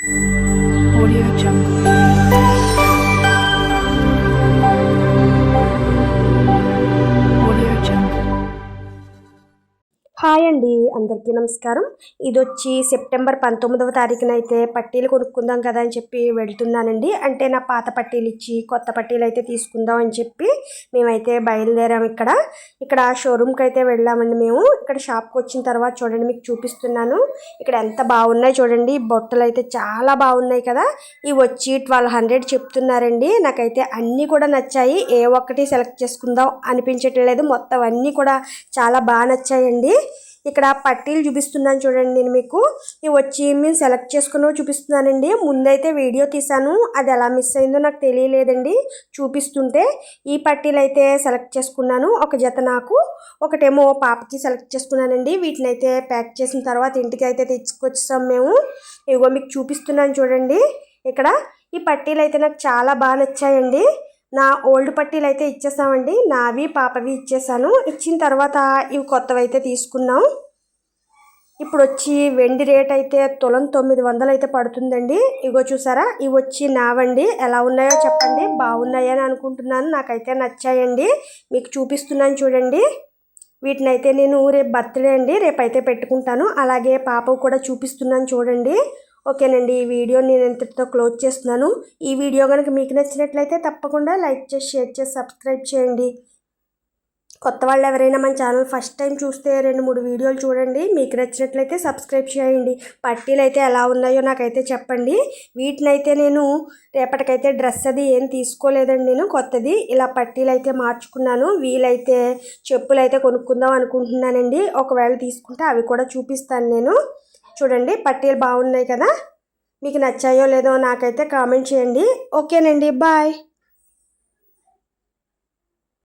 Audio Jungle. Audio Jungle. Hi అండి, అందరికీ నమస్కారం. ఇది వచ్చి సెప్టెంబర్ 19వ తారీఖున అయితే పట్టీలు కొనుక్కుందాం కదా అని చెప్పి వెళ్తున్నానండి. అంటే నా పాత పట్టీలు ఇచ్చి కొత్త పట్టీలు అయితే తీసుకుందాం అని చెప్పి మేమైతే బయలుదేరాము. ఇక్కడ షోరూమ్కి అయితే వెళ్ళామండి. మేము ఇక్కడ షాప్కి వచ్చిన తర్వాత చూడండి, మీకు చూపిస్తున్నాను. ఇక్కడ ఎంత బాగున్నాయి చూడండి. బొట్టలు అయితే చాలా బాగున్నాయి కదా. ఇవి వచ్చి 1200 చెప్తున్నారండి. నాకైతే అన్నీ కూడా నచ్చాయి. ఏ ఒక్కటి సెలెక్ట్ చేసుకుందాం అనిపించట్లేదు. మొత్తం అన్నీ కూడా చాలా బాగా నచ్చాయండి. ఇక్కడ పట్టీలు చూపిస్తున్నాను చూడండి. నేను మీకు ఇవి వచ్చి మేము సెలెక్ట్ చేసుకున్నవి చూపిస్తున్నానండి. ముందైతే వీడియో తీసాను, అది ఎలా మిస్ అయిందో నాకు తెలియలేదండి. చూపిస్తుంటే ఈ పట్టీలు అయితే సెలెక్ట్ చేసుకున్నాను. ఒక జత నాకు, ఒకటేమో పాపకి సెలెక్ట్ చేసుకున్నానండి. వీటిని అయితే ప్యాక్ చేసిన తర్వాత ఇంటికి అయితే తెచ్చుకొచ్చాం మేము. ఇదిగో మీకు చూపిస్తున్నాను చూడండి. ఇక్కడ ఈ పట్టీలు అయితే నాకు చాలా బాగా నచ్చాయండి. నా ఓల్డ్ పట్టీలు అయితే ఇచ్చేసామండి. నావి పాపవి ఇచ్చేసాను. ఇచ్చిన తర్వాత ఇవి కొత్తవి అయితే తీసుకున్నాం. ఇప్పుడు వచ్చి వెండి రేట్ అయితే తులం 900 అయితే పడుతుందండి. ఇగో చూసారా, ఇవి వచ్చి నావండి. ఎలా ఉన్నాయో చెప్పండి. బాగున్నాయని అనుకుంటున్నాను. నాకైతే నచ్చాయండి. మీకు చూపిస్తున్నాను చూడండి. వీటిని అయితే నేను రేపు బర్త్డే అండి, రేపైతే పెట్టుకుంటాను. అలాగే పాపకు కూడా చూపిస్తున్నాను చూడండి. ఓకేనండి, ఈ వీడియో నేను ఇంతటితో క్లోజ్ చేస్తున్నాను. ఈ వీడియో కనుక మీకు నచ్చినట్లయితే తప్పకుండా లైక్ చేసి, షేర్ చేసి, సబ్స్క్రైబ్ చేయండి. కొత్త వాళ్ళు ఎవరైనా మన ఛానల్ ఫస్ట్ టైం చూస్తే 2-3 వీడియోలు చూడండి. మీకు నచ్చినట్లయితే సబ్స్క్రైబ్ చేయండి. పట్టీలు అయితే ఎలా ఉన్నాయో నాకైతే చెప్పండి. వీటినైతే నేను రేపటికైతే డ్రెస్ అది ఏం తీసుకోలేదండి. నేను కొత్తది ఇలా పట్టీలు అయితే మార్చుకున్నాను. వీలైతే చెప్పులు అయితే కొనుక్కుందాం అనుకుంటున్నానండి. ఒకవేళ తీసుకుంటే అవి కూడా చూపిస్తాను నేను. చూడండి, పట్టీలు బాగున్నాయి కదా. మీకు నచ్చాయో లేదో నాకైతే కామెంట్ చేయండి. ఓకేనండి, బాయ్.